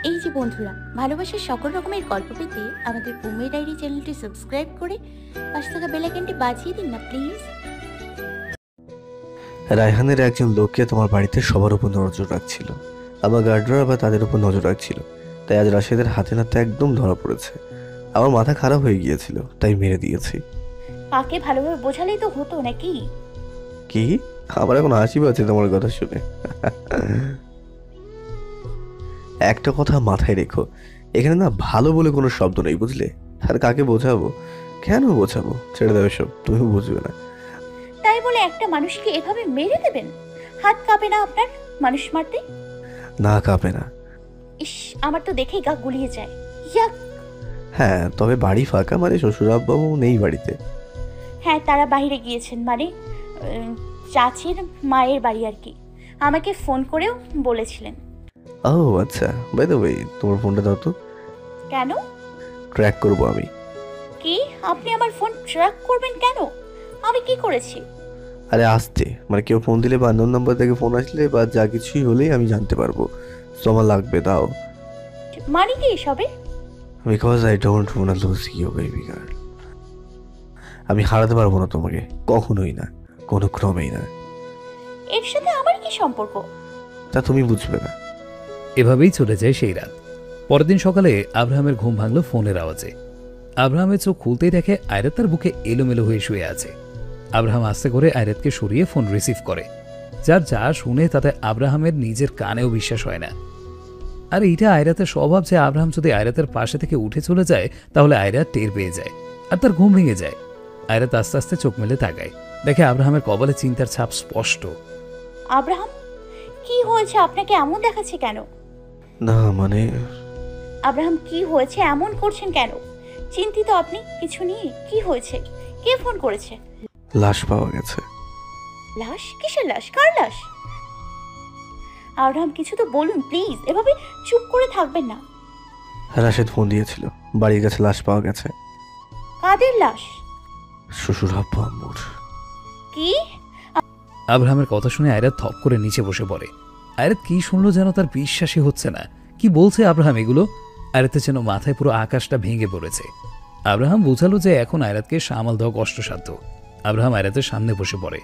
এই যে বন্ধুরা, ভালোবাসার সকল রকমের গল্প পেতে আমাদের বোম্বে ডায়েরি চ্যানেলটি সাবস্ক্রাইব করে পাশে থাকা বেল আইকনটি বাজিয়ে দিন না প্লিজ। রায়হানের একজন লোককে তোমার বাড়িতে সবার উপর নজর রাখছিল। আমার গার্ডরা আবার তাদের উপর নজর রাখছিল, তাই আজ রাশেদের হাতে নাতে একদম ধরা পড়েছে। আমার মাথা খারাপ হয়ে গিয়েছিল, তাই মেরে দিয়েছি। কাকে ভালোভাবে বোঝালেই তো হতো নাকি? কি? আমার এখন হাসি পাচ্ছে তোমার কথা শুনে। একটা কথা মাথায় রেখো, এখানে না ভালো বলে কোনো শব্দ নেই, বুঝলে? আর কাকে বোঝাবো, কেন বোঝাবো? ছেড়ে দেবে সব, তুমি বুঝবে না। তাই বলে একটা মানুষকে এভাবে মেরে দেবেন? হাত কাঁপে না আপনার মানুষ মারতে? না, কাঁপে না। ইস, আমার তো দেখেই গা গুলিয়ে যায়। ইয়াক। হ্যাঁ, তবে বাড়ি ফাঁকা, মানে শ্বশুর আব্বাবু নেই বাড়িতে। হ্যাঁ, তারা বাইরে গিয়েছেন, মানে চাচির মায়ের বাড়ি আর কি। আমাকে ফোন করেও বলেছিলেন। ও আচ্ছা, বাই দ্য ওয়ে তোমার ফোনটা দাও তো। কেন? ট্র্যাক করবো আমি। কি? আপনি আমার ফোন ট্র্যাক করবেন কেন? আমি কি করেছি? আরে আসতে, মানে কেউ ফোন দিলে বা অন্য নাম্বার থেকে ফোন আসলে বা যা কিছুই হলেই আমি জানতে পারবো। তো আমার লাগবে, দাও। মানে কি এসবে? Because I don't want lose you baby girl. আমি হারাতে পারবো না তোমাকে, কখনোই না, কোনো ক্রমেই না। এর সাথে আমার কি সম্পর্ক? তা তুমি বুঝবে না। এভাবেই চলে যায় সেই রাত। পরের দিন সকালে আব্রাহামের ঘুম ভাঙল ফোনের আওয়াজে। আব্রাহামের চোখ খুলতেই দেখে আয়রাত তার বুকে এলোমেলো হয়ে শুয়ে আছে। আব্রাহাম আস্তে করে আয়রাতকে সরিয়ে ফোন রিসিভ করে। যার যা শুনে তাতে আব্রাহামের নিজের কানেও বিশ্বাস হয় না। আর এইটা আয়রাতের স্বভাব যে আব্রাহাম যদি আয়রাতের পাশে থেকে উঠে চলে যায় তাহলে আয়রাত টের পেয়ে যায় আর তার ঘুম ভেঙে যায়। আয়রাত আস্তে আস্তে চোখ মেলে তাকায়, দেখে আব্রাহামের কপালে চিন্তার ছাপ স্পষ্ট। আব্রাহাম, কি হয়েছে? আপনাকে এমন দেখাচ্ছে কেন? না মানে, আব্রাহাম কি হয়েছে? এমন করছেন কেন? চিন্তিত আপনি কিছু নিয়ে? কি হয়েছে? কে ফোন করেছে? লাশ পাওয়া গেছে। লাশ? কিসের লাশ? কার লাশ? আব্রাহাম, কিছু তো বলুন প্লিজ, এভাবে চুপ করে থাকবেন না। রাশেদ ফোন দিয়েছিল, বাড়ির কাছে লাশ পাওয়া গেছে। কাদের লাশ? শ্বশুর আব্বু আম্মুর। কি? আব্রাহামের কথা শুনে আয়রাত থপ করে নিচে বসে পড়ে। আয়রাত কি শুনলো যেন তার বিশ্বাসই হচ্ছে না। কি বলছে আব্রাহাম এগুলো? আয়রাতের যেন মাথায় পুরো আকাশটা ভেঙে পড়েছে। আব্রাহাম বোঝালো যে এখন আয়রাতকে সামাল দেওয়া কষ্টসাধ্য। আব্রাহাম আয়রাতের সামনে বসে পড়ে।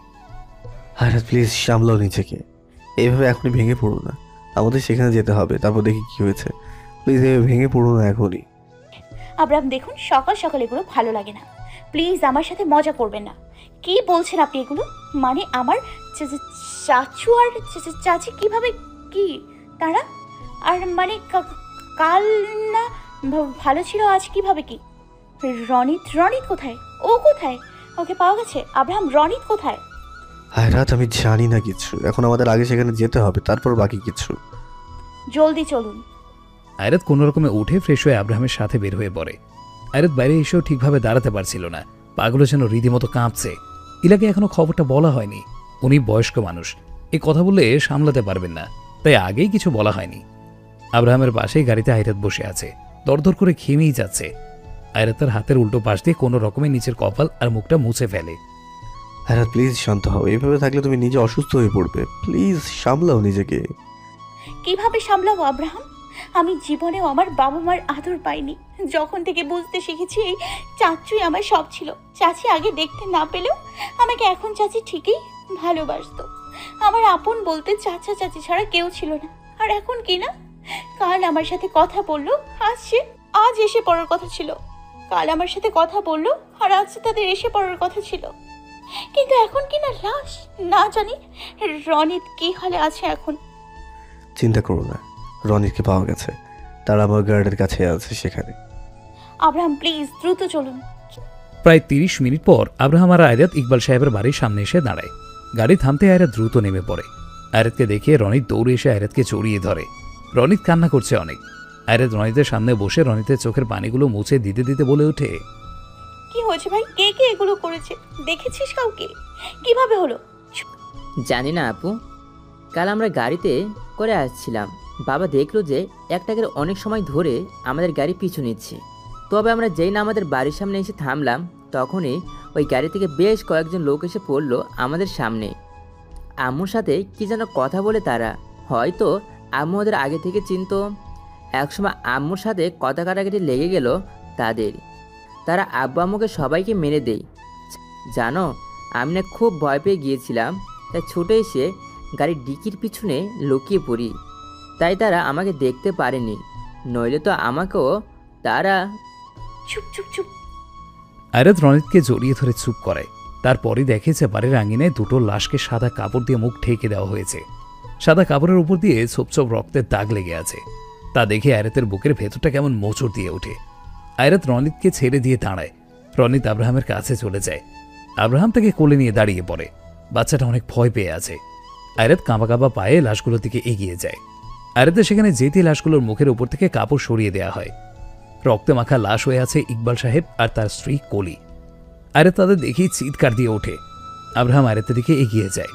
আরে প্লিজ সামলাও নিজেকে, এইভাবে এখনই ভেঙে পড়ো না। আমাদের সেখানে যেতে হবে, তারপর দেখি কি হয়েছে। প্লিজ এইভাবে ভেঙে পড়ো না এখনই। আব্রাহাম দেখুন, সকাল সকাল এগুলো ভালো লাগে না। প্লিজ আমার সাথে মজা করবেন না। কি বলছেন আপনি এগুলো? মানে আমার চাচু আর চাচি কিভাবে? কি তারা? আর মানে কাল না ভালো ছিল, আজ কিভাবে? কি রনিত? রনিত কোথায়? ও কোথায়? ওকে পাওয়া গেছে? আব্রাহাম, রনিত কোথায়? রাত আমি জানি না কিছু, এখন আমাদের আগে সেখানে যেতে হবে, তারপর বাকি কিছু। জলদি চলুন। আয়রাত কোনো রকমে উঠে ফ্রেশ হয়ে আব্রাহামের সাথে বের হয়ে পড়ে। আয়রাত বাইরে এসেও ঠিকভাবে দাঁড়াতে পারছিল না, পাগুলো যেন রীতিমতো কাঁপছে। ইলাকে এখনো খবরটা বলা হয়নি। উনি বয়স্ক মানুষ, এই কথা বললে সামলাতে পারবেন না, তাই আগেই কিছু বলা হয়নি। আব্রাহামের পাশেই গাড়িতে আয়রাত বসে আছে, দরদর করে ঘেমেই যাচ্ছে। আয়রাত তার হাতের উল্টো পাশ দিয়ে কোনো রকমে নিচের কপাল আর মুখটা মুছে ফেলে। রাত প্লিজ শান্ত হও, এইভাবে থাকলে তুমি নিজে অসুস্থ হয়ে পড়বে। প্লিজ সামলাও নিজেকে। কিভাবে সামলাবো আব্রাহাম? আমি জীবনেও আমার বাবা মার আদর পাইনি। যখন থেকে বুঝতে শিখেছি এই চাচুই আমার সব ছিল। চাচি আগে দেখতে না পেলেও আমাকে এখন চাচি ঠিকই ভালোবাসতো। আমার আপন বলতে চাচা চাচি ছাড়া কেউ ছিল না। আর এখন কি না, কাল আমার সাথে কথা বললো, আজ এসে পড়ার কথা ছিল। কাল আমার সাথে কথা বললো আর আজ তাদের এসে পড়ার কথা ছিল। কিন্তু এখন কি না, লাশ। না জানি রনিত কি হালে আছে এখন। চিন্তা করো না, রনিতকে পাওয়া গেছে, তার আমার গার্ডের কাছে আছে সেখানে। আব্রাহাম প্লিজ দ্রুত চলুন। প্রায় 30 মিনিট পর আব্রাহাম আর আয়রাত ইকবাল সাহেবের বাড়ির সামনে এসে দাঁড়ায়। গাড়ি থামতে আয়রাত দ্রুত নেমে পড়ে। আয়রাতকে দেখে রনিত দৌড়ে এসে আয়রাতকে জড়িয়ে ধরে। রনিত কান্না করছে অনেক। আয়রাত রনিতের সামনে বসে রনিতের চোখের পানিগুলো মুছে দিতে দিতে বলে ওঠে, কি হয়েছে ভাই? কে কে এগুলো করেছে? দেখেছিস কাউকে? কিভাবে হলো? জানি না আপু, কাল আমরা গাড়িতে করে আসছিলাম, বাবা দেখলো যে একটা গাড়ি অনেক সময় ধরে আমাদের গাড়ি পিছু নিচ্ছে। তবে আমরা যেই না আমাদের বাড়ির সামনে এসে থামলাম, তখনই ওই গাড়ি থেকে বেশ কয়েকজন লোক এসে পড়লো আমাদের সামনে। আম্মুর সাথে কি যেন কথা বলে তারা, হয়তো আম্মু ওদের আগে থেকে চিনতো। একসময় আম্মুর সাথে কথা কাটাকাটি লেগে গেল তাদের। তারা আব্বু আম্মুকে সবাইকে মেরে দেয়। জানো, আমি না খুব ভয় পেয়ে গিয়েছিলাম, তাই ছুটে এসে গাড়ির ডিকির পিছনে লুকিয়ে পড়ি। তাই তারা আমাকে দেখতে পারেনি, নইলে তো আমাকেও তারা। চুপ চুপ চুপ। আয়রাত রনিতকে জড়িয়ে ধরে চুপ করায়। তারপরই দেখে যে বাড়ির আঙিনায় দুটো লাশকে সাদা কাপড় দিয়ে মুখ ঢেকে দেওয়া হয়েছে। সাদা কাপড়ের উপর দিয়ে ছোপ ছোপ রক্তের দাগ লেগে আছে। তা দেখে আয়রাতের বুকের ভেতরটা কেমন মোচড় দিয়ে ওঠে। আয়রাত রনিতকে ছেড়ে দিয়ে দাঁড়ায়। রনিত আব্রাহামের কাছে চলে যায়। আব্রাহাম তাকে কোলে নিয়ে দাঁড়িয়ে পড়ে। বাচ্চাটা অনেক ভয় পেয়ে আছে। আয়রাত কাঁপা কাঁপা পায়ে লাশগুলোর দিকে এগিয়ে যায়। আয়রাতের সেখানে যেতে লাশগুলোর মুখের উপর থেকে কাপড় সরিয়ে দেওয়া হয়। রক্তে মাখা লাশ হয়ে আছে ইকবাল সাহেব আর তার স্ত্রী কলি। আয়রাত তাদের দেখেই চিৎকার দিয়ে ওঠে। আব্রাহাম আয়রাতের দিকে এগিয়ে যায়।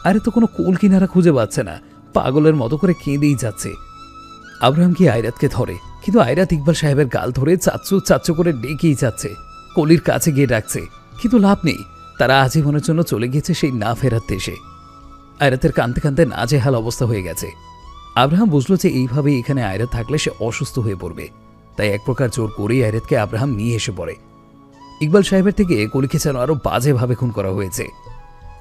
আয়রাত তো কোনো কুল কিনারা খুঁজে পাচ্ছে না, পাগলের মতো করে কেঁদেই যাচ্ছে। আব্রাহাম কি আয়রাতকে ধরে, কিন্তু আয়রাত ইকবাল সাহেবের গাল ধরে চাচ্চু চাচ্চু করে ডেকেই যাচ্ছে। কলির কাছে গিয়ে ডাকছে, কিন্তু লাভ নেই। তারা আজীবনের জন্য চলে গিয়েছে সেই না ফেরার দেশে। আয়রাতের কাঁদতে কাঁদতে নাজেহাল অবস্থা হয়ে গেছে। আব্রাহাম বুঝলো যে এইভাবে এখানে আয়রাত থাকলে সে অসুস্থ হয়ে পড়বে, তাই এক প্রকার জোর করেই আয়রাতকে আব্রাহাম নিয়ে এসে পড়ে। ইকবাল সাহেবের থেকে কলিকে যেন আরো বাজেভাবে খুন করা হয়েছে।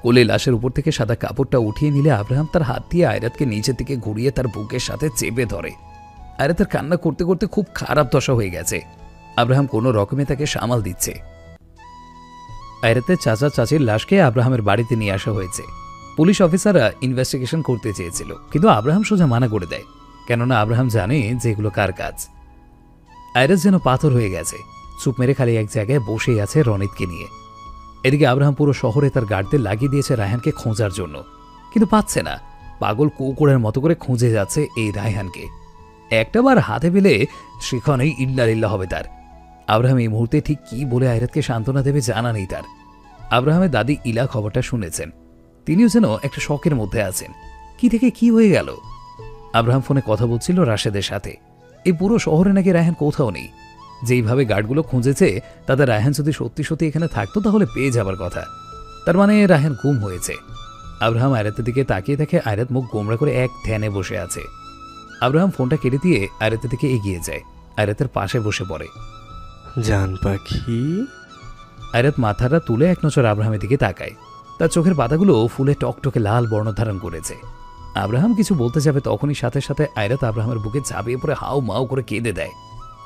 কলি লাশের উপর থেকে সাদা কাপড়টা উঠিয়ে নিলে আব্রাহাম তার হাত দিয়ে আয়রাতকে নিচের দিকে ঘুরিয়ে তার বুকের সাথে চেপে ধরে। আয়রাতের কান্না করতে করতে খুব খারাপ দশা হয়ে গেছে। আব্রাহাম কোনো রকমে তাকে সামাল দিচ্ছে। আয়রাতের চাচা চাচির লাশকে আব্রাহামের বাড়িতে নিয়ে আসা হয়েছে। পুলিশ অফিসাররা ইনভেস্টিগেশন করতে চেয়েছিল, কিন্তু আব্রাহাম সোজা মানা করে দেয়, কেননা আব্রাহাম জানে যে এগুলো কার কাজ। আয়রাত যেন পাথর হয়ে গেছে, চুপ মেরে খালি এক জায়গায় বসেই আছে রনিতকে নিয়ে। এদিকে আব্রাহাম পুরো শহরে তার গার্ডদের লাগিয়ে দিয়েছে রায়হানকে খোঁজার জন্য, কিন্তু পাচ্ছে না। পাগল কুকুরের মতো করে খুঁজে যাচ্ছে এই রায়হানকে। একটাবার হাতে পেলে সেখানেই ইল্লালিল্লাহ হবে তার। আব্রাহাম এই মুহূর্তে ঠিক কি বলে আয়রাতকে সান্ত্বনা দেবে জানা নেই তার। আব্রাহামের দাদি ইলা খবরটা শুনেছেন, তিনিও যেন একটা শকের মধ্যে আছেন। কি থেকে কি হয়ে গেল? আব্রাহাম ফোনে কথা বলছিল রাশেদের সাথে। এই পুরো শহরে নাকি রায়হান কোথাও নেই। যেইভাবে গার্ডগুলো খুঁজেছে তাদের রায়হান যদি সত্যি সত্যি এখানে থাকতো তাহলে পেয়ে যাবার কথা। তার মানে রায়হান গুম হয়েছে। আব্রাহাম আয়রাতের দিকে তাকিয়ে দেখে আয়রাত মুখ গোমড়া করে এক ধ্যানে বসে আছে। আব্রাহাম ফোনটা কেটে দিয়ে আয়রাতের দিকে এগিয়ে যায়। আয়রাতের পাশে বসে পড়ে। জান পাখি। আয়রাত মাথাটা তুলে এক নজর আব্রাহামের দিকে তাকায়। তার চোখের পাতাগুলো ফুলে টকটকে লাল বর্ণ ধারণ করেছে। আব্রাহাম কিছু বলতে যাবে তখনই সাথে সাথে আয়রাত আব্রাহামের বুকে ঝাঁপিয়ে পড়ে হাউ মাউ করে কেঁদে দেয়।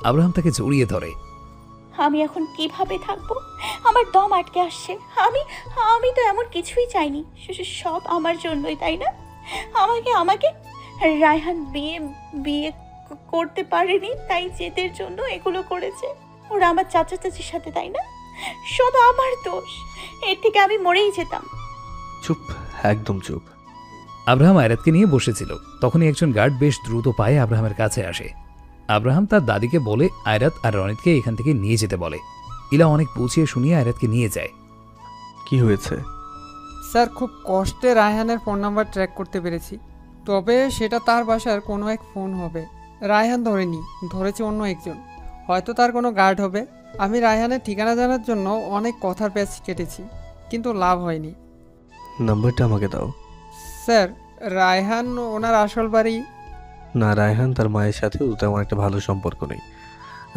আব্রাহাম তাকে জড়িয়ে ধরে। আমি এখন কিভাবে থাকবো? আমার দম আটকে আসছে। আমি আমি তো এমন কিছুই চাইনি। সব আমার জন্যই, তাই না? আমাকে আমাকে রায়হান বিয়ে বিয়ে করতে পারেনি, তাই জেদের জন্য এগুলো করেছে। ওরা আমার চাচা চাচির সাথে, তাই না? সব আমার দোষ। এর থেকে আমি মরেই যেতাম। চুপ, একদম চুপ। আব্রাহাম আয়রাতকে নিয়ে বসেছিল, তখনই একজন গার্ড বেশ দ্রুত পায়ে আব্রাহামের কাছে আসে। আব্রাহাম তার দাদিকে বলে আয়রাত আর রনিতকে এখান থেকে নিয়ে যেতে বলে। ইলা অনেক বুঝিয়ে শুনিয়ে আয়রাতকে নিয়ে যায়। কি হয়েছে? স্যার, খুব কষ্টে রায়হানের ফোন নাম্বার ট্র্যাক করতে পেরেছি, তবে সেটা তার বাসার কোনো এক ফোন হবে। রায়হান ধরেনি, ধরেছে অন্য একজন, হয়তো তার কোনো গার্ড হবে। আমি রায়হানের ঠিকানা জানার জন্য অনেক কথার প্যাচ কেটেছি, কিন্তু লাভ হয়নি। নাম্বারটা আমাকে দাও। স্যার, রায়হান ওনার আসল বাড়ি। না, রায়হান তার মায়ের সাথেও তেমন একটা ভালো সম্পর্ক নেই।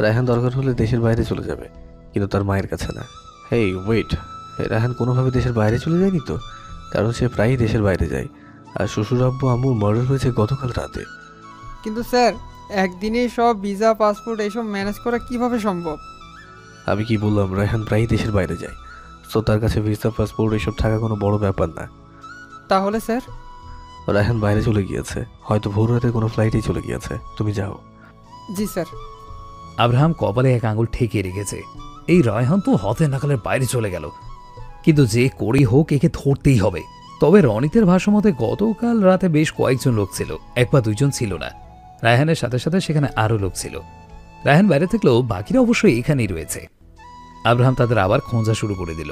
রায়হান দরকার হলে দেশের বাইরে চলে যাবে, কিন্তু তার মায়ের কাছে না। হেই ওয়েট, রায়হান কোনোভাবে দেশের বাইরে চলে যায়নি তো? কারণ সে প্রায়ই দেশের বাইরে যায়। আর শ্বশুর আব্বু আম্মুর মার্ডার হয়েছে গতকাল রাতে। কিন্তু স্যার, একদিনেই সব ভিসা পাসপোর্ট এইসব ম্যানেজ করা কিভাবে সম্ভব? আমি কি বললাম? রায়হান প্রায়ই দেশের বাইরে যায়, তো তার কাছে ভিসা পাসপোর্ট এসব থাকা কোনো বড় ব্যাপার না। তাহলে স্যার? রায়হান বাইরে চলে গিয়েছে, হয়তো ভোর রাতে কোনো ফ্লাইটেই চলে গিয়েছে। তুমি যাও। জি স্যার। আব্রাহাম কপালে এক আঙুল ঠেকিয়ে রেখেছে। এই রায়হান তো হতে নাকালের বাইরে চলে গেল, কিন্তু যে করেই হোক একে ধরতেই হবে। তবে রনিতের ভাষ্যমতে গতকাল রাতে বেশ কয়েকজন লোক ছিল, এক বা দুইজন ছিল না। রায়হানের সাথে সাথে সেখানে আরও লোক ছিল। রায়হান বাইরে থাকলেও বাকিরা অবশ্যই এখানেই রয়েছে। আব্রাহাম তাদের আবার খোঁজা শুরু করে দিল।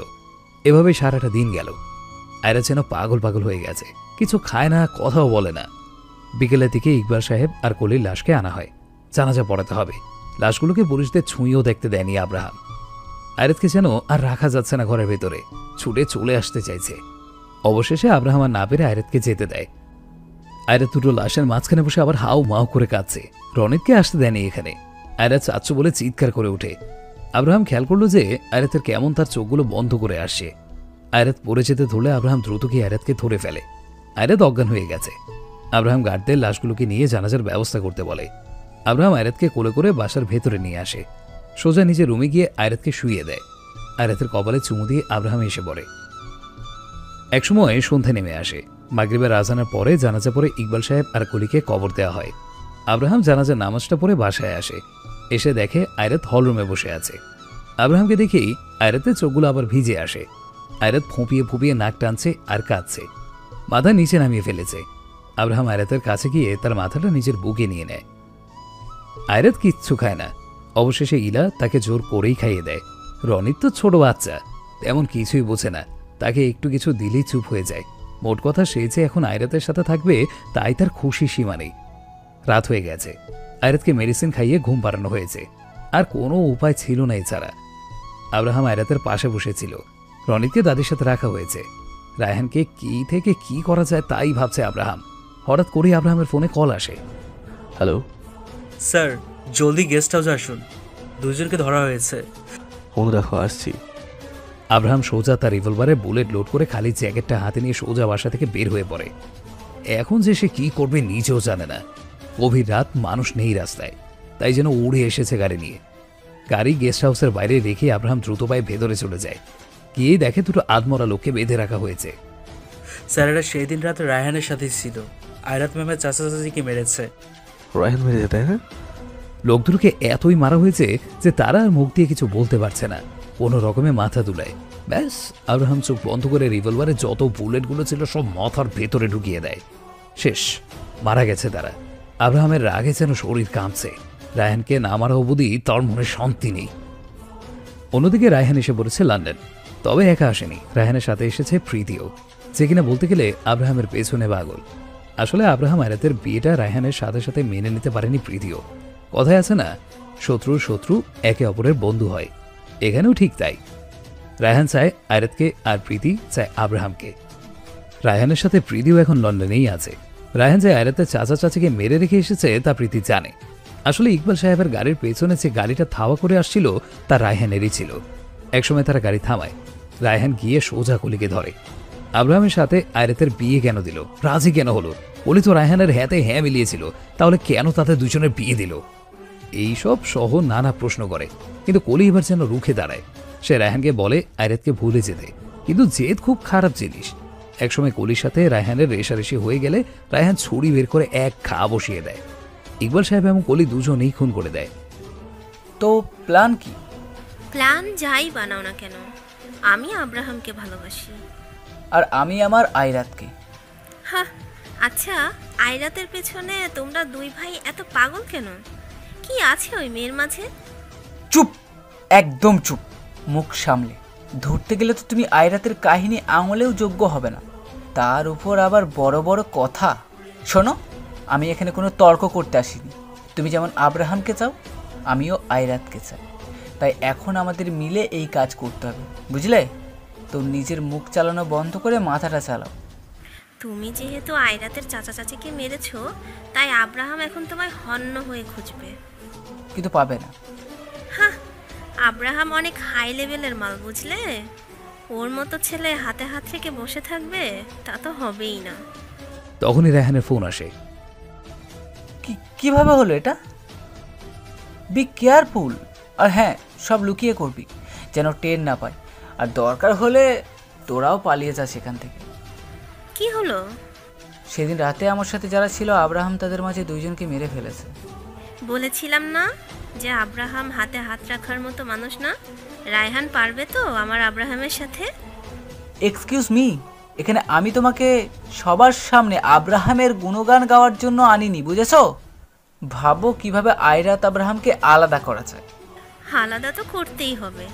এভাবে সারাটা দিন গেল। আয়রা যেন পাগল পাগল হয়ে গেছে, কিছু খায় না, কথাও বলে না। বিকেলের দিকে ইকবাল সাহেব আর কলির লাশকে আনা হয়। জানাজা পড়াতে হবে। লাশগুলোকে পুলিশদের ছুঁয়েও দেখতে দেয়নি আব্রাহাম। আয়রাতকে যেন আর রাখা যাচ্ছে না ঘরের ভেতরে, ছুটে চলে আসতে চাইছে। অবশেষে আব্রাহাম আর না পেরে আয়রাতকে যেতে দেয়। আয়রাত দুটো লাশের মাঝখানে বসে আবার হাউ মাউ করে কাঁদছে। রনিতকে আসতে দেয়নি এখানে। আয়রাত চাচ্চু বলে চিৎকার করে ওঠে। আব্রাহাম খেয়াল করলো যে আয়রাতের কেমন তার চোখগুলো বন্ধ করে আসছে। আয়রাত পড়ে যেতে ধরলে আব্রাহাম দ্রুত গিয়ে আয়রাতকে ধরে ফেলে। আয়রাত অজ্ঞান হয়ে গেছে। আব্রাহাম গার্ডদের লাশগুলোকে নিয়ে জানাজার ব্যবস্থা করতে বলে। আব্রাহাম আয়রাতকে কোলে করে বাসার ভেতরে নিয়ে আসে। সোজা নিজের রুমে গিয়ে আয়রাতকে শুইয়ে দেয়। আয়রাতের কপালে চুমু দিয়ে আব্রাহাম এসে পড়ে। একসময় সন্ধ্যা নেমে আসে। মাগরিবের আজানের পরে জানাজা পড়ে ইকবাল সাহেব আর কলিকে কবর দেওয়া হয়। আব্রাহাম জানাজার নামাজটা পড়ে বাসায় আসে। এসে দেখে আয়রাত হলরুমে বসে আছে। আব্রাহামকে দেখেই আয়রাতের চোখগুলো আবার ভিজে আসে। আয়রাত ফুঁপিয়ে ফুঁপিয়ে নাক টানছে আর কাঁদছে। মাথা নিচে নামিয়ে ফেলেছে। আব্রাহাম আয়রাতের কাছে গিয়ে তার মাথাটা নিজের বুকে নিয়ে নেয়। আয়রাত কিচ্ছু খায় না। অবশেষে ইলা তাকে জোর করেই খাইয়ে দেয়। রনিত তো ছোট বাচ্চা, তেমন কিছুই বোঝে না। তাকে একটু কিছু দিলেই চুপ হয়ে যায়। মোট কথা সে যে এখন আয়রাতের সাথে থাকবে তাই তার খুশি সীমা নেই। রাত হয়ে গেছে। আয়রাতকে মেডিসিন খাইয়ে ঘুম পাড়ানো হয়েছে। আর কোনো উপায় ছিল না এছাড়া। আব্রাহাম আয়রাতের পাশে বসেছিল। রনিতকে দাদির সাথে রাখা হয়েছে। রায়হানকে কি থেকে কি করা যায় তাই ভাবছে আব্রাহাম। হঠাৎ করেই আব্রাহামের ফোনে কল আসে। হ্যালো স্যার, জলদি গেস্ট হাউসে আসুন, দুজনকে ধরা হয়েছে। ফোন রাখো, আসছি। আব্রাহাম সোজা তার রিভলভারে বুলেট লোড করে খালি জ্যাকেটটা হাতে নিয়ে সোজা বাসা থেকে বের হয়ে পড়ে। এখন যে সে কি করবে নিজেও জানে না। গভীর রাত, মানুষ নেই রাস্তায়, তাই যেন উড়ে এসেছে গাড়ি নিয়ে। গাড়ি গেস্ট হাউসের বাইরে রেখে আব্রাহাম দ্রুত পায়ে ভেতরে চলে যায়। গিয়ে দেখে দুটো আধমরা লোককে বেঁধে রাখা হয়েছে। স্যার, এরা সেই দিন রাতে রায়হানের সাথে ছিল। আয়রাত ম্যামের চাচা চাচিকে মেরেছে। রায়হান মেরেছে, তাই না? লোক দুটোকে এতই মারা হয়েছে যে তারা আর মুখ দিয়ে কিছু বলতে পারছে না। কোনো রকমে মাথা দুলায়। ব্যাস, আব্রাহাম চোখ বন্ধ করে রিভলভারে যত বুলেটগুলো ছিল সব মাথার ভেতরে ঢুকিয়ে দেয়। শেষ, মারা গেছে তারা। আব্রাহামের রাগে যেন শরীর কাঁপছে। রায়হানকে না মারা অবধি তার মনে শান্তি নেই। অন্যদিকে রায়হান এসে পড়েছে লন্ডন। তবে একা আসেনি, রায়হানের সাথে এসেছে প্রীতিও, যে কিনা বলতে গেলে আব্রাহামের পেছনে পাগল। আসলে আব্রাহাম আয়রাতের বিয়েটা রায়হানের সাথে সাথে মেনে নিতে পারেনি প্রীতিও। কথায় আছে না, শত্রুর শত্রু একে অপরের বন্ধু হয়। এখানেও ঠিক তাই। রায়হান চায় আয়রাতকে আর প্রীতি চায় আব্রাহামকে। রায়হানের সাথে প্রীতিও এখন লন্ডনেই আছে। রায়হান যে আয়রাতের চাচা চাচিকে মেরে রেখে এসেছে তা প্রীতি জানে। আসলে ইকবাল সাহেবের গাড়ির পেছনে যে গাড়িটা ধাওয়া করে আসছিল তা রায়হানেরই ছিল। একসময় তারা গাড়ি থামায়। রায়হান গিয়ে সোজা কলিকে ধরে। আব্রাহামের সাথে আয়রাতের বিয়ে কেন দিল, রাজি কেন হলো? কলি তো রায়হানের হ্যাঁতে হ্যাঁ মিলিয়েছিল, তাহলে কেন তাদের দুজনের বিয়ে দিল? এইসব সহ নানা প্রশ্ন করে। কিন্তু কলি এবার যেন রুখে দাঁড়ায়। সে রায়হানকে বলে আয়রাতকে ভুলে যেতে, কিন্তু জেদ খুব খারাপ জিনিস। একসময় কলির সাথে রায়হানের রেশারেশি হয়ে গেলে রায়হান ছুরি বের করে এক ঘা বসিয়ে দেয়। ইকবাল সাহেব এবং কলি দুজনেই খুন করে দেয়। তো প্ল্যান কি? প্ল্যান যাই বানাও না কেন, আমি আব্রাহামকে ভালোবাসি। আর আমি আমার আয়রাতকে। হ্যাঁ, আচ্ছা, আয়রাতের পেছনে তোমরা দুই ভাই এত পাগল কেন? কি আছে ওই মেয়ের মাঝে? চুপ, একদম চুপ, মুখ সামলে। ধরতে গেলে তো তুমি আয়রাতের কাহিনী আঙুলেও যোগ্য হবে না, তার উপর আবার বড় বড় কথা। শোনো, আমি এখানে কোনো তর্ক করতে আসিনি। তুমি যেমন আব্রাহামকে চাও, আমিও আয়রাতকে চাই। তাই এখন আমাদের মিলে এই কাজ করতে হবে, বুঝলে? তো নিজের মুখ চালানো বন্ধ করে মাথাটা চালাও। তুমি যেহেতু আয়রাতের চাচা চাচিকে মেরেছো, তাই আব্রাহাম এখন তোমায় হন্য হয়ে খুঁজবে। কিন্তু পাবে না। হ্যাঁ, আব্রাহাম অনেক হাই লেভেলের মাল, বুঝলে? ওর মতো ছেলে হাতে হাত রেখে বসে থাকবে তা তো হবেই না। তখনই রায়হানের ফোন আসে। কিভাবে হলো এটা? Be careful. আর হ্যাঁ, সব লুকিয়ে করবি যেন টের না পায়। আর দরকার হলে তোরাও পালিয়ে যা সেখান থেকে। কি হলো? সেদিন রাতে আমার সাথে যারা ছিল, আব্রাহাম তাদের মাঝে দুইজনকে মেরে ফেলেছে। বলেছিলাম না যে আব্রাহাম হাতে হাত রাখার মতো মানুষ না? রায়হান পারবে তো আমার আব্রাহামের সাথে? এক্সকিউজ মি, এখানে আমি তোমাকে সবার সামনে আব্রাহামের গুণগান গাওয়ার জন্য আনিনি, বুঝেছো? ভাবো কিভাবে আয়রাত আব্রাহামকে আলাদা করা যায়। আলাদা তো করতেই হবে।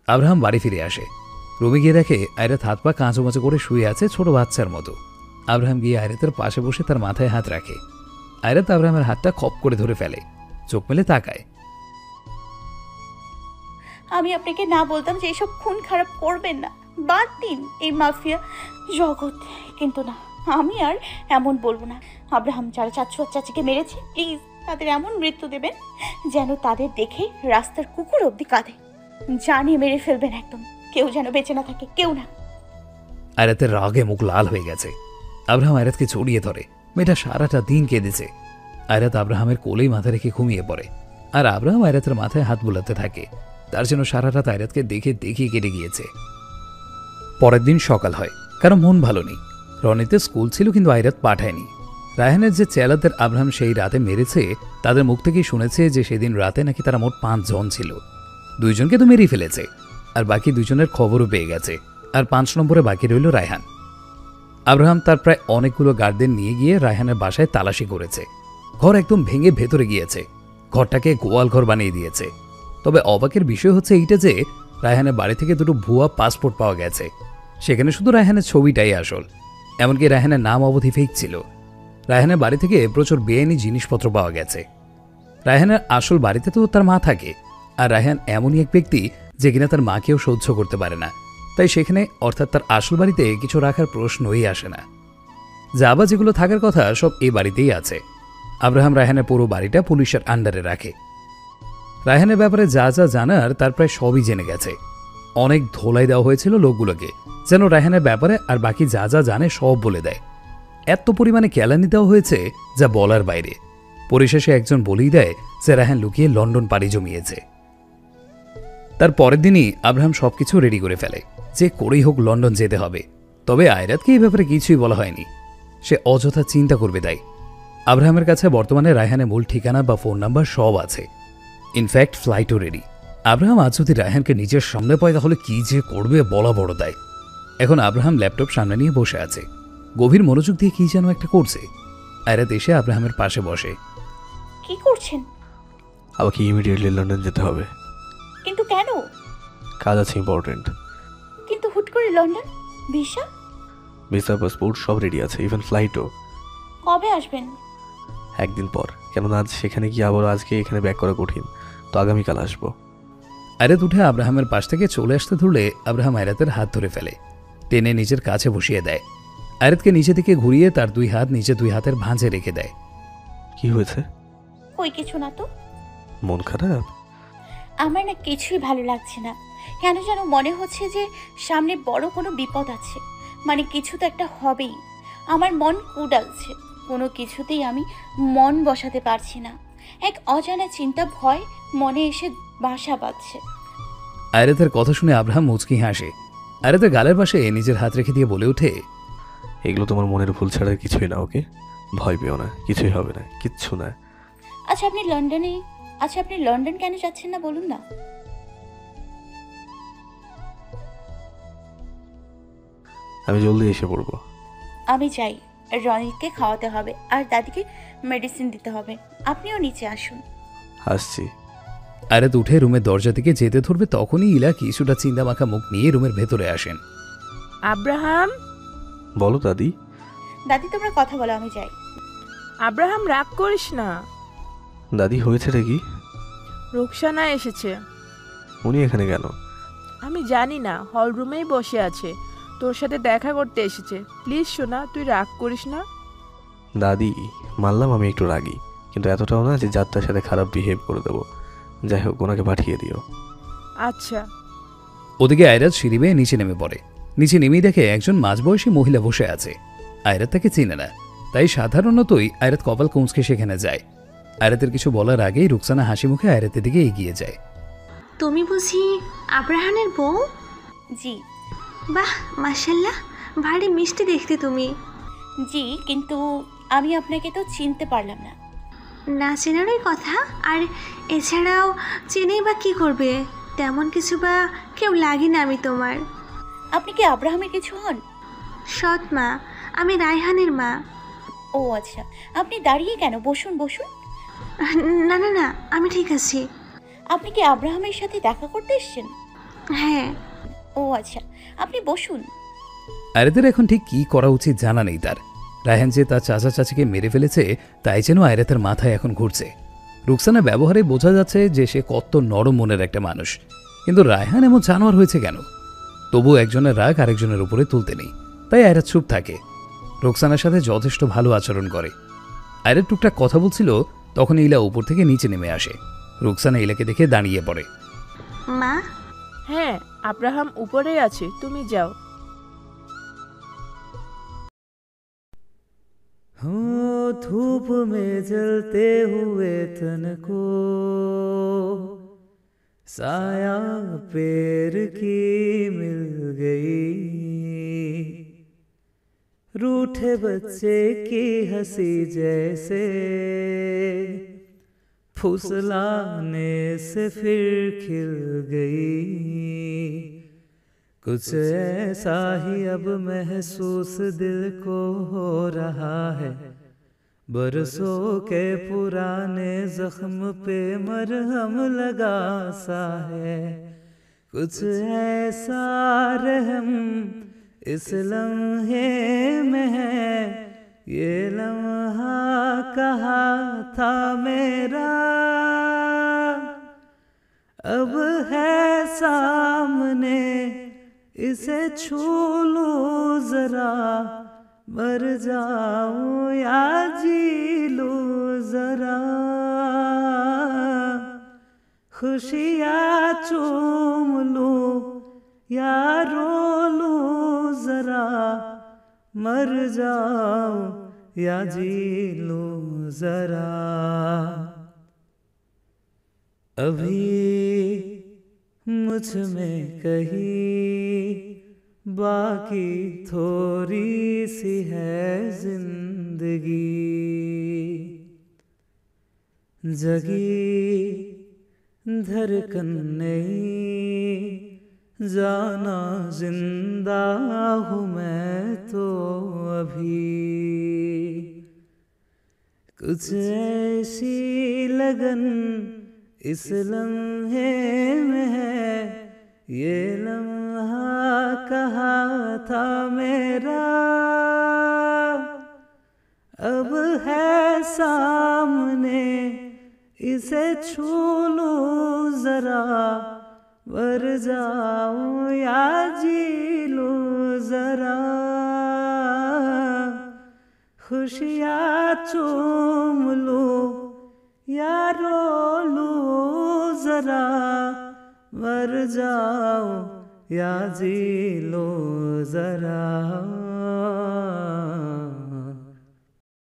আব্রাহাম বাড়ি ফিরে আসে। রুমে গিয়ে দেখে আয়রাত হাত পা কাঁচোমাচো করে শুয়ে আছে ছোট বাচ্চার মতো। আব্রাহাম গিয়ে আয়রাতের পাশে বসে তার মাথায় হাত রাখে। আয়রাত আব্রাহামের হাতটা খপ করে ধরে ফেলে, চোখ মেলে তাকায়। আমি আপনাকে না বলতাম যে এসব খুন খারাপ করবেন না, বাদ দিন এই মাফিয়া জগৎ, কিন্তু না, আমি আর এমন বলবো না। আব্রাহাম যারা চাচু আর চাচিকে মেরেছে, প্লিজ তাদের এমন মৃত্যু দেবেন যেন তাদের দেখে রাস্তার কুকুর অবধি কাঁদে। জানিয়ে মেরে ফেলবেন একদম, কেউ যেন বেঁচে না থাকে, কেউ না। আয়রাতের রাগে মুখ লাল হয়ে গেছে। আব্রাহাম আয়রাতকে জড়িয়ে ধরে। মেয়েটা সারাটা দিন কেঁদেছে। আয়রাত আব্রাহামের কোলেই মাথা রেখে ঘুমিয়ে পড়ে, আর আব্রাহাম আয়রাতের মাথায় হাত বুলাতে থাকে। তার জন্য সারা রাত আয়রাতকে দেখে দেখে কেটে গিয়েছে। পরের দিন সকাল হয়, কারণ মন ভালো নেই। রনিতে স্কুল ছিল কিন্তু আয়রাত পাঠায়নি। রায়হানের যে চেলাদের আব্রাহাম সেই রাতে মেরেছে তাদের মুখ থেকেই শুনেছে যে সেদিন রাতে নাকি তারা মোট 5 জন ছিল। 2 জনকে তো মেরেই ফেলেছে, আর বাকি 2 জনের খবরও পেয়ে গেছে। আর 5 নম্বরে বাকি রইল রায়হান। আব্রাহাম তার প্রায় অনেকগুলো গার্ডদের নিয়ে গিয়ে রায়হানের বাসায় তালাশি করেছে। ঘর একদম ভেঙে ভেতরে গিয়েছে, ঘরটাকে গোয়াল ঘর বানিয়ে দিয়েছে। তবে অবাকের বিষয় হচ্ছে এইটা যে রায়হানের বাড়ি থেকে 2টো ভুয়া পাসপোর্ট পাওয়া গেছে। সেখানে শুধু রায়হানের ছবিটাই আসল, এমনকি রায়হানের নাম অবধি ফেক ছিল। রায়হানের বাড়ি থেকে প্রচুর বেআইনি জিনিসপত্র পাওয়া গেছে। রায়হানের আসল বাড়িতে তো তার মা থাকে, আর রায়হান এমনই এক ব্যক্তি যে কিনা তার মাকেও সহ্য করতে পারে না। তাই সেখানে অর্থাৎ তার আসল বাড়িতে কিছু রাখার প্রশ্নই আসে না। যা বা যেগুলো থাকার কথা সব এই বাড়িতেই আছে। আব্রাহাম রায়হানের পুরো বাড়িটা পুলিশের আন্ডারে রাখে। রায়হানের ব্যাপারে যা যা জানার তার প্রায় সবই জেনে গেছে। অনেক ধোলাই দেওয়া হয়েছিল লোকগুলোকে, যেন রায়হানের ব্যাপারে আর বাকি যা যা জানে সব বলে দেয়। এত পরিমাণে কেলানি দেওয়া হয়েছে যা বলার বাইরে। পরিশেষে একজন বলেই দেয় যে রায়হান লুকিয়ে লন্ডন পাড়ি জমিয়েছে। তার পরের দিনই আব্রাহাম সবকিছু রেডি করে ফেলে, যে করেই হোক লন্ডন যেতে হবে। তবে আয়রাতকে এই ব্যাপারে কিছুই বলা হয়নি, সে অযথা চিন্তা করবে তাই। আব্রাহামের কাছে বর্তমানে রায়হানের মূল ঠিকানা বা ফোন নাম্বার সব আছে, ইনফ্যাক্ট ফ্লাইটও রেডি। আব্রাহাম আজ যদি রায়হানকে নিজের সামনে পায় তাহলে কি যে করবে বলা বড় দায়। এখন আব্রাহাম ল্যাপটপ সামনে নিয়ে বসে আছে, গভীর মনোযোগ দিয়ে কি যেন একটা করছে। আয়রাত এসে আব্রাহামের পাশে বসে। কি করছেন? আমাকে ইমিডিয়েটলি লন্ডন যেতে হবে। কিন্তু কেন? কাজ আছে ইম্পর্টেন্ট। কিন্তু হুট করে লন্ডন? ভিসা? ভিসা পাসপোর্ট সব রেডি আছে, ইভেন ফ্লাইটও। কবে আসবেন? একদিন পর, কেননা আজ সেখানে গিয়ে আবার আজকে এখানে ব্যাক করা কঠিন, তো আগামীকাল আসবো। আয়রাত উঠে আব্রাহামের পাশ থেকে চলে আসতে ধরলে আব্রাহাম আয়রাতের হাত ধরে ফেলে, টেনে নিজের কাছে বসিয়ে দেয়। আয়রাতকে নিচে থেকে ঘুরিয়ে তার 2 হাত নিচে 2 হাতের ভাঁজে রেখে দেয়। কি হয়েছে? কই কিছু না তো। মন খারাপ? আমার না কিছুই ভালো লাগছে না, কেন যেন মনে হচ্ছে যে সামনে বড় কোনো বিপদ আছে, মানে কিছু তো একটা হবেই। আমার মন কুড়াচ্ছে, কোনো কিছুতেই আমি মন বসাতে পারছি না। এক অজানা চিন্তা ভয় মনে এসে বাসা বাঁধছে। আয়রাতের কথা শুনে আব্রাহাম মুচকি হাসে। আয়রাতের গালের পাশে নিজের হাত রেখে দিয়ে বলে ওঠে, এগুলো তোমার মনের ভুল ছাড়া কিছুই না, ওকে? ভয় পেও না, কিছুই হবে না, কিচ্ছু না। আচ্ছা আপনি লন্ডন কেন যাচ্ছেন না বলুন না? আমি জলদি এসে পড়বো। আমি চাই, রনিতকে খাওয়াতে হবে আর দাদিকে মেডিসিন দিতে হবে। আপনিও নিচে আসুন। আসছি। আয়রাত উঠে রুমের দরজা থেকে যেতে ধরবে তখনই ইলা কিছুটা চিন্তা মাখা মুখ নিয়ে রুমের ভেতরে আসেন। আব্রাহাম। বলো দাদি। দাদি তোমরা কথা বলো, আমি যাই। আব্রাহাম রাগ করিস না। দাদি হয়েছেটা কি? রুকসানা এসেছে। উনি এখানে কেন? আমি জানি না, হল রুমেই বসে আছে, তোর সাথে দেখা করতে এসেছে। প্লিজ সোনা, তুই রাগ করিস না। দাদি, মানলাম আমি একটু রাগী, কিন্তু এতটাও না যে যাত্রার সাথে খারাপ বিহেভ করে দেবো। যাই হোক, ওনাকে পাঠিয়ে দিও। আচ্ছা। ওদিকে আয়রাত সিঁড়ি বেয়ে নিচে নেমে পড়ে। নিচে নেমেই দেখে একজন মাঝবয়সী মহিলা বসে আছে। আয়রাত তাকে চিনে না, তাই সাধারণতই আয়রাত কপাল কুঁচকে সেখানে যায়। আয়রাতের কিছু বলার আগেই রুকসানা হাসি মুখে আয়রাতের দিকে এগিয়ে যায়। তুমি বুঝি আব্রাহামের বউ? জি। বাহ, মাশাল্লাহ, ভারী মিষ্টি দেখতে তুমি। জি, কিন্তু আমি আপনাকে তো চিনতে পারলাম না। না চেনারই কথা, আর এছাড়াও চেনেই বা কী করবে? তেমন কিছু বা কেউ লাগি না আমি তোমার। আপনি কি আব্রাহামের কিছু হন? সৎ মা, আমি রায়হানের মা। ও আচ্ছা, আপনি দাঁড়িয়ে কেন? বসুন বসুন। না না না, আমি ঠিক আছি। আপনি কি আব্রাহামের সাথে দেখা করতে এসেছেন? হ্যাঁ। ও আচ্ছা, আপনি বসুন। আয়রাতের এখন ঠিক কি করা উচিত জানা নেই তার। রায়হান যে তার চাচা চাচিকে মেরে ফেলেছে তাই যেন আয়রাতের মাথায় এখন ঘুরছে। রুকসানার ব্যবহারে বোঝা যাচ্ছে যে সে কত নরম মনের একটা মানুষ, কিন্তু রায়হান এমন জানোয়ার হয়েছে কেন? তবু একজনের রাগ আরেকজনের উপরে তুলতে নেই, তাই আয়রাত চুপ থাকে। রুকসানার সাথে যথেষ্ট ভালো আচরণ করে। আয়রাত টুকটাক কথা বলছিল, তখন ইলা উপর থেকে নিচে নেমে আসে। রুকসানা ইলাকে দেখে দাঁড়িয়ে পড়ে। মা, হ্যাঁ, আব্রাহাম উপরেই আছে, তুমি যাও। धूप में जलते हुए तन को साया पैर की मिल गई, रूठे बच्चे की हंसी जैसे फुसलाने से फिर खिल गई। कुछ ऐसा ही अब महसूस दिल को हो रहा है, बरसों के पुराने जख्म पे मरहम लगा सा है। कुछ ऐसा रहम इस लम्हे में है, ये लम्हा कहा था मेरा, अब है सामने इसे छू लूं जरा, मर जाऊं या जी लूं जरा, खुशियाँ चूम लूं या रो लूं जरा, मर जाऊं या जी लूं जरा। अभी मुझ में कहीं बाकी थोड़ी सी है जिंदगी, जगी धड़कन नहीं, जाना जिंदा हूँ मैं तो अभी। कुछ ऐसी लगन इस लम्हे में है, ये लम्हा कहा था मेरा, अब है सामने इसे छू लूं जरा, मर जाऊं या जी लूं जरा, खुशियाँ चूम लूं या रो लूं जरा, मर जाऊं या जी लो जरा।